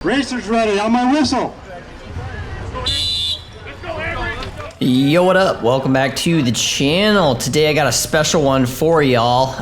Racers ready, on my whistle. Yo, what up? Welcome back to the channel. Today I got a special one for y'all.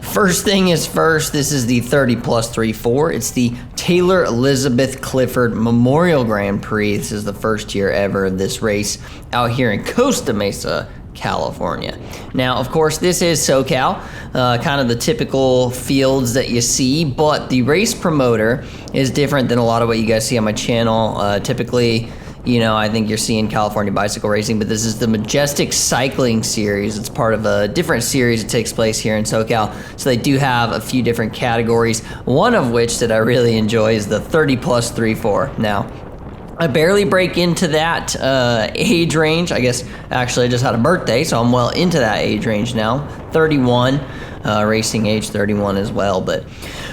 First thing is first, this is the 30 plus 3-4. It's the Taylor Elizabeth Clifford Memorial Grand Prix. This is the first year ever of this race out here in Costa Mesa, California. Now, of course, this is SoCal, kind of the typical fields that you see, but the race promoter is different than a lot of what you guys see on my channel. Typically, you know, I think you're seeing California bicycle racing, but this is the Majestic cycling series. It's part of a different series that takes place here in SoCal. So they do have a few different categories, one of which that I really enjoy is the 30 plus 3-4. Now, I barely break into that age range. I guess actually I just had a birthday, so I'm well into that age range now. 31, racing age 31 as well. But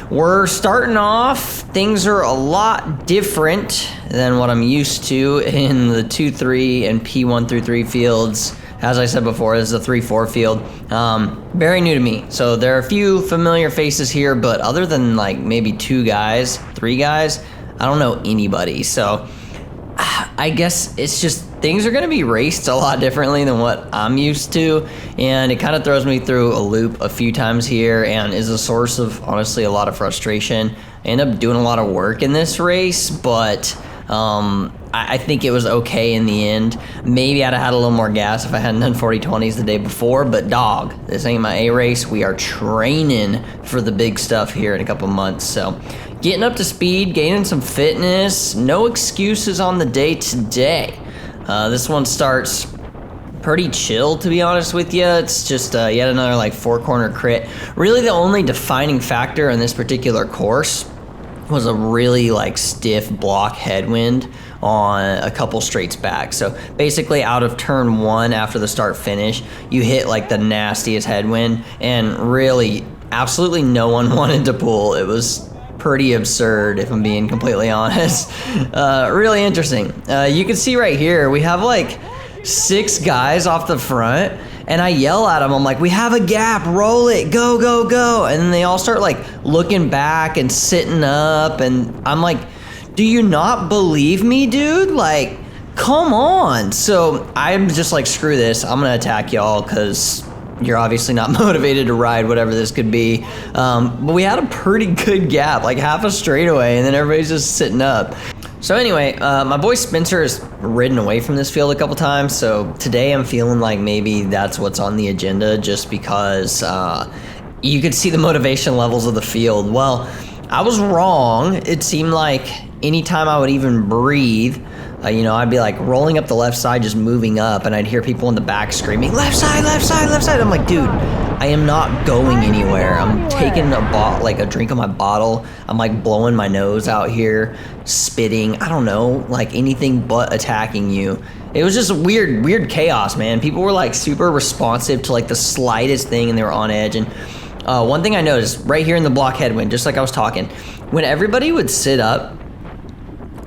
we're starting off. Things are a lot different than what I'm used to in the 2-3 and P1 through 3 fields. As I said before, this is a 3-4 field. Very new to me. So there are a few familiar faces here, but other than like maybe 2 guys, 3 guys, I don't know anybody. So I guess it's just things are going to be raced a lot differently than what I'm used to, and it kind of throws me through a loop a few times here and is a source of honestly a lot of frustration. I end up doing a lot of work in this race, but I think it was okay in the end. Maybe I'd have had a little more gas if I hadn't done 40-20s the day before, but dog, this ain't my A race. We are training for the big stuff here in a couple months, so getting up to speed, gaining some fitness, no excuses on the day today. This one starts pretty chill, to be honest with you. It's just yet another like 4-corner crit. Really the only defining factor in this particular course was a really like stiff block headwind on a couple straights back. So basically out of turn 1 after the start finish, you hit like the nastiest headwind, and really absolutely no one wanted to pull. It was pretty absurd, if I'm being completely honest. Really interesting. You can see right here, we have like 6 guys off the front, and I yell at them, I'm like, we have a gap, roll it, go, go, go. And then they all start like looking back and sitting up, and I'm like, do you not believe me, dude? Like, come on. So I'm just like, screw this, I'm gonna attack y'all because you're obviously not motivated to ride whatever this could be. But we had a pretty good gap, like half a straightaway, and then everybody's just sitting up. So anyway, my boy Spencer has ridden away from this field a couple times, so today I'm feeling like maybe that's what's on the agenda, just because you could see the motivation levels of the field. Well, I was wrong. It seemed like anytime I would even breathe, you know, I'd be like rolling up the left side, just moving up, and I'd hear people in the back screaming, left side, left side, left side. I'm like, dude, I am not going anywhere. I'm taking a drink of my bottle. I'm like blowing my nose out here, spitting, I don't know, like anything but attacking you. It was just weird chaos, man. People were like super responsive to like the slightest thing, and they were on edge. And one thing I noticed right here in the block headwind, just like I was talking, when everybody would sit up,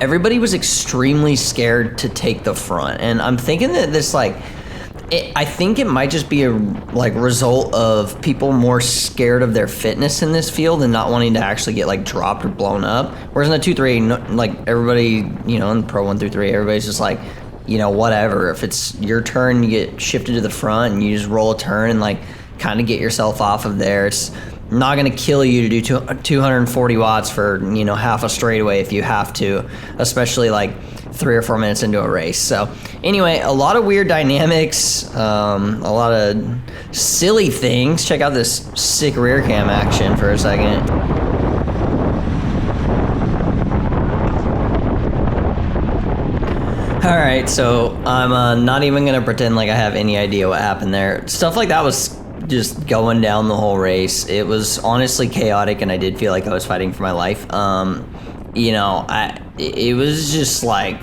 everybody was extremely scared to take the front. And I'm thinking that this I think it might just be a like result of people more scared of their fitness in this field and not wanting to actually get like dropped or blown up. Whereas in the 2-3, like everybody, you know, in Pro 1 through 3, everybody's just like, you know, whatever. If it's your turn, you get shifted to the front and you just roll a turn and like kind of get yourself off of there. It's not going to kill you to do 240 watts for, you know, half a straightaway if you have to, especially like 3 or 4 minutes into a race. So anyway, a lot of weird dynamics, a lot of silly things. Check out this sick rear cam action for a second. All right, so I'm not even going to pretend like I have any idea what happened there. Stuff like that was just going down the whole race. It was honestly chaotic, and I did feel like I was fighting for my life. You know, it was just like,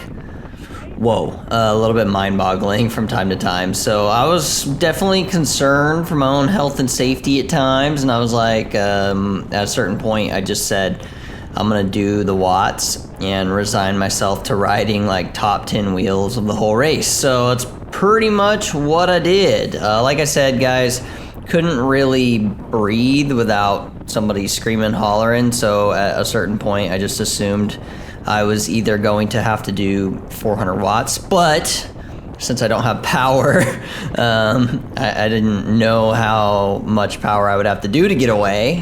whoa, a little bit mind-boggling from time to time. So I was definitely concerned for my own health and safety at times, and I was like, at a certain point, I just said, I'm gonna do the watts and resign myself to riding like top 10 wheels of the whole race. So it's pretty much what I did. Like I said, guys, couldn't really breathe without somebody screaming, hollering, so at a certain point I just assumed I was either going to have to do 400 watts, but since I don't have power, I didn't know how much power I would have to do to get away.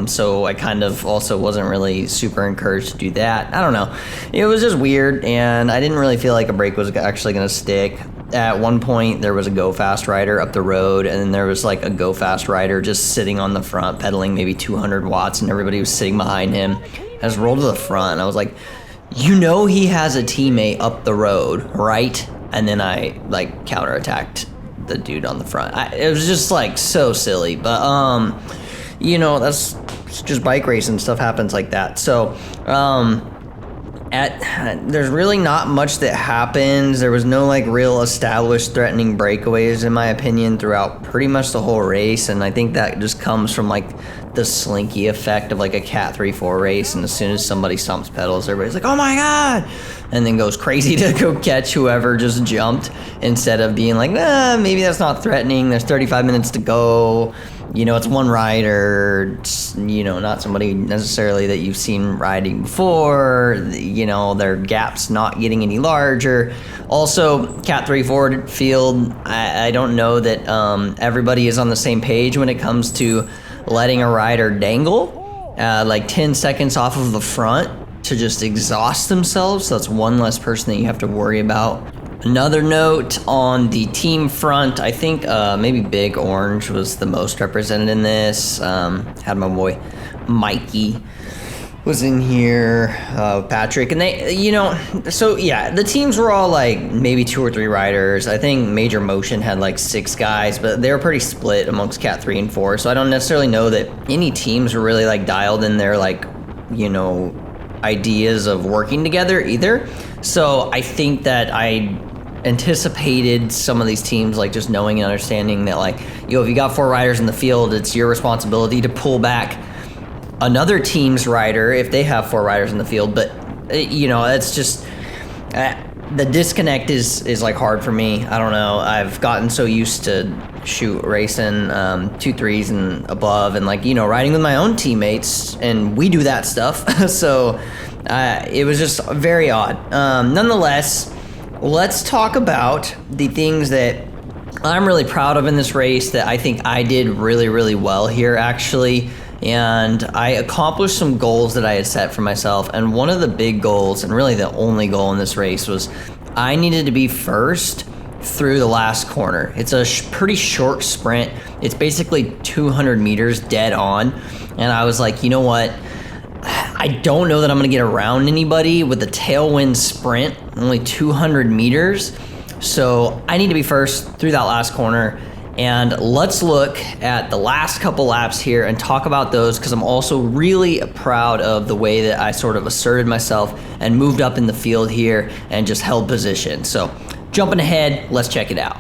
So I kind of also wasn't really super encouraged to do that. I don't know. It was just weird, and I didn't really feel like a brake was actually going to stick. At one point, there was a go fast rider up the road, and then there was like a go fast rider just sitting on the front, pedaling maybe 200 watts, and everybody was sitting behind him. I just rolled to the front, and I was like, you know, he has a teammate up the road, right? And then I like counterattacked the dude on the front. It was just like so silly, but you know, that's just bike racing, stuff happens like that. So there's really not much that happens. There was no like real established threatening breakaways in my opinion throughout pretty much the whole race, and I think that just comes from like the slinky effect of like a Cat 3-4 race, and as soon as somebody stomps pedals, everybody's like, oh my god, and then goes crazy to go catch whoever just jumped, instead of being like, maybe that's not threatening, there's 35 minutes to go, you know, it's one rider, it's, you know, not somebody necessarily that you've seen riding before, you know, their gap's not getting any larger. Also, Cat 3-4 field, I don't know that everybody is on the same page when it comes to letting a rider dangle like 10 seconds off of the front to just exhaust themselves. So that's one less person that you have to worry about. Another note on the team front, I think maybe Big Orange was the most represented in this. Had my boy Mikey was in here, Patrick, and they, you know, so yeah, the teams were all like maybe 2 or 3 riders. I think Major Motion had like 6 guys, but they were pretty split amongst Cat 3 and 4. So I don't necessarily know that any teams were really like dialed in their like, you know, ideas of working together either. So I think that I anticipated some of these teams like just knowing and understanding that like, if you got 4 riders in the field, it's your responsibility to pull back another team's rider if they have 4 riders in the field. But you know, it's just the disconnect is like hard for me. I don't know, I've gotten so used to racing 2-3s and above, and like, you know, riding with my own teammates, and we do that stuff. So it was just very odd. Nonetheless, let's talk about the things that I'm really proud of in this race that I think I did really, really well here actually. And I accomplished some goals that I had set for myself. And one of the big goals, and really the only goal in this race, was I needed to be first through the last corner. It's a pretty short sprint. It's basically 200 meters dead on. And I was like, you know what? I don't know that I'm going to get around anybody with a tailwind sprint, only 200 meters. So I need to be first through that last corner. And let's look at the last couple laps here and talk about those, because I'm also really proud of the way that I sort of asserted myself and moved up in the field here and just held position. So jumping ahead, let's check it out.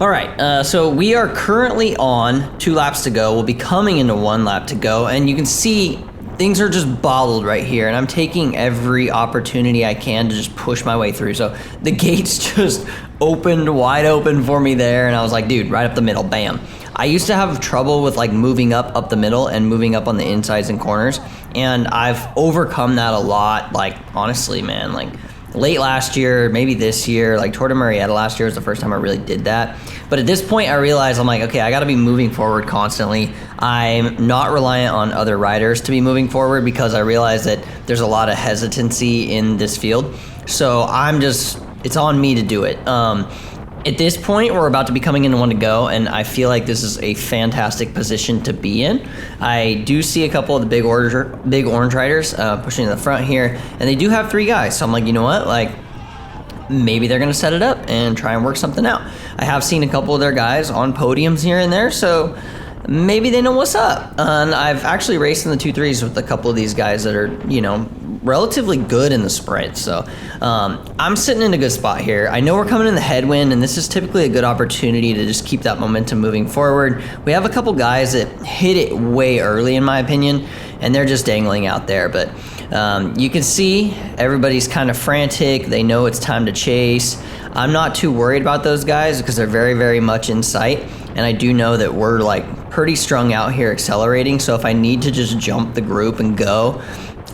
All right, so we are currently on 2 laps to go. We'll be coming into 1 lap to go, and you can see things are just bottled right here, and I'm taking every opportunity I can to just push my way through. So the gates just opened wide open for me there, and I was like, dude, right up the middle, bam. I used to have trouble with like moving up the middle and moving up on the insides and corners, and I've overcome that a lot. Like, honestly, man, like late last year, maybe this year, like Tour de Marietta last year was the first time I really did that. But at this point I realized, I'm like, okay, I gotta be moving forward constantly. I'm not reliant on other riders to be moving forward, because I realize that there's a lot of hesitancy in this field. So it's on me to do it. At this point, we're about to be coming into 1 to go, and I feel like this is a fantastic position to be in. I do see a couple of the big orange riders pushing in the front here, and they do have 3 guys. So I'm like, you know what? Like, maybe they're going to set it up and try and work something out. I have seen a couple of their guys on podiums here and there, so maybe they know what's up. And I've actually raced in the 2-3s with a couple of these guys that are, you know, relatively good in the sprint. So I'm sitting in a good spot here. I know we're coming in the headwind, and this is typically a good opportunity to just keep that momentum moving forward. We have a couple guys that hit it way early, in my opinion, and they're just dangling out there. But you can see everybody's kind of frantic. They know it's time to chase. I'm not too worried about those guys because they're very, very much in sight. And I do know that we're like pretty strung out here accelerating. So if I need to just jump the group and go,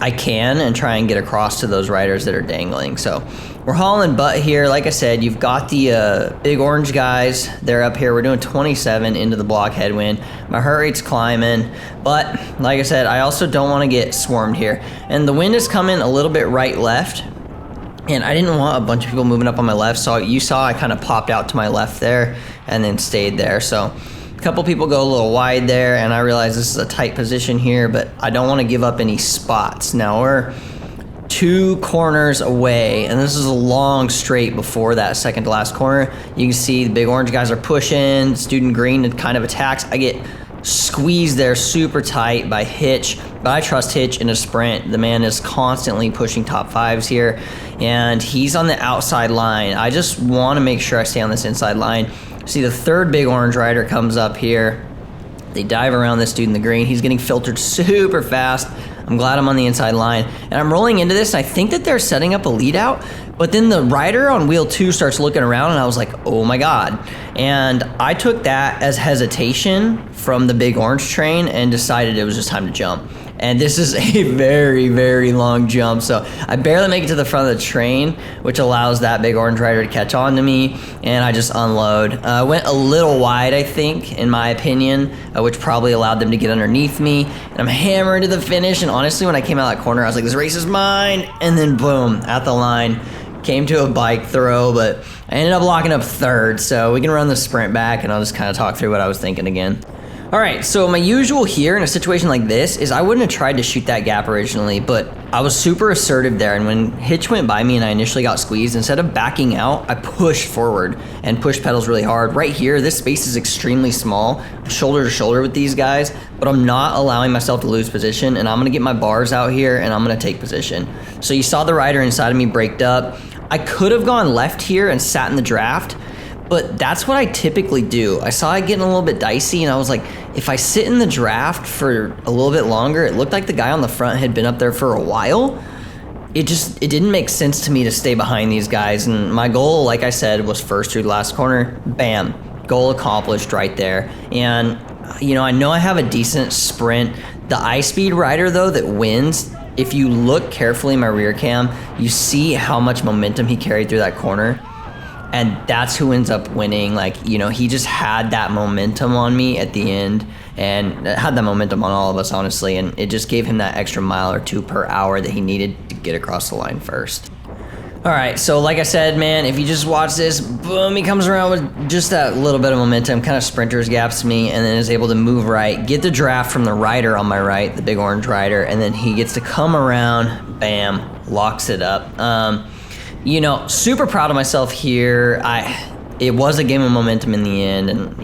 I can and try and get across to those riders that are dangling. So we're hauling butt here. Like I said, you've got the big orange guys. They're up here. We're doing 27 into the block headwind. My heart rate's climbing. But like I said, I also don't want to get swarmed here. And the wind is coming a little bit right-left. And I didn't want a bunch of people moving up on my left. So you saw I kind of popped out to my left there and then stayed there. So a couple people go a little wide there, and I realize this is a tight position here, but I don't want to give up any spots. Now we're 2 corners away, and this is a long straight before that second to last corner. You can see the big orange guys are pushing. Student green kind of attacks. I get squeezed there super tight by Hitch, but I trust Hitch in a sprint. The man is constantly pushing top 5s here, and he's on the outside line. I just want to make sure I stay on this inside line. See, the third big orange rider comes up here. They dive around this dude in the green. He's getting filtered super fast. I'm glad I'm on the inside line. And I'm rolling into this, and I think that they're setting up a lead out, but then the rider on wheel 2 starts looking around, and I was like, oh my God. And I took that as hesitation from the big orange train and decided it was just time to jump. And this is a very, very long jump. So I barely make it to the front of the train, which allows that big orange rider to catch on to me, and I just unload. Went a little wide, I think, in my opinion, which probably allowed them to get underneath me. And I'm hammered to the finish, and honestly, when I came out of that corner, I was like, this race is mine. And then boom, at the line. Came to a bike throw, but I ended up locking up 3rd, so we can run the sprint back, and I'll just kind of talk through what I was thinking again. All right, so my usual here in a situation like this is I wouldn't have tried to shoot that gap originally, but I was super assertive there, and when Hitch went by me and I initially got squeezed, instead of backing out, I pushed forward and pushed pedals really hard. Right here, this space is extremely small, shoulder to shoulder with these guys, but I'm not allowing myself to lose position, and I'm gonna get my bars out here, and I'm gonna take position. So you saw the rider inside of me braked up. I could have gone left here and sat in the draft, but that's what I typically do. I saw it getting a little bit dicey, and I was like, if I sit in the draft for a little bit longer, it looked like the guy on the front had been up there for a while. It didn't make sense to me to stay behind these guys, and my goal, like I said, was first through the last corner. Bam, goal accomplished right there. And you know I have a decent sprint. The iSpeed rider though that wins, if you look carefully in my rear cam, you see how much momentum he carried through that corner. And that's who ends up winning. Like, he just had that momentum on me at the end, and had that momentum on all of us, honestly. And it just gave him that extra mile or 2 per hour that he needed to get across the line first. All right, so like I said, man, if you just watch this, boom, he comes around with just that little bit of momentum, kind of sprinter's gaps me, and then is able to move right, get the draft from the rider on my right, the big orange rider, and then he gets to come around, bam, locks it up. Super proud of myself here. It was a game of momentum in the end, and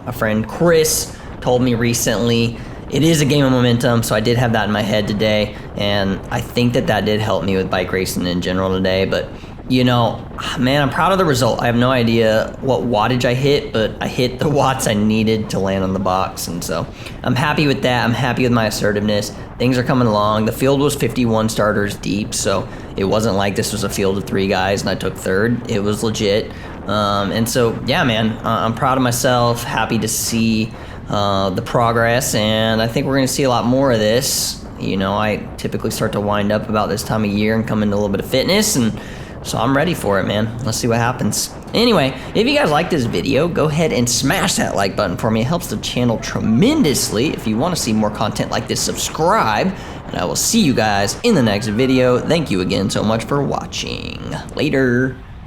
a friend Chris told me recently it is a game of momentum, so I did have that in my head today, and I think that did help me with bike racing in general today. But man, I'm proud of the result. I have no idea what wattage I hit, but I hit the watts I needed to land on the box, and so I'm happy with that. I'm happy with my assertiveness. Things are coming along. The field was 51 starters deep, so it wasn't like this was a field of 3 guys and I took 3rd. It was legit. And so, yeah, man, I'm proud of myself, happy to see the progress, and I think we're going to see a lot more of this. I typically start to wind up about this time of year and come into a little bit of fitness, and so I'm ready for it, man. Let's see what happens. Anyway, if you guys like this video, go ahead and smash that like button for me. It helps the channel tremendously. If you want to see more content like this, subscribe, and I will see you guys in the next video. Thank you again so much for watching. Later.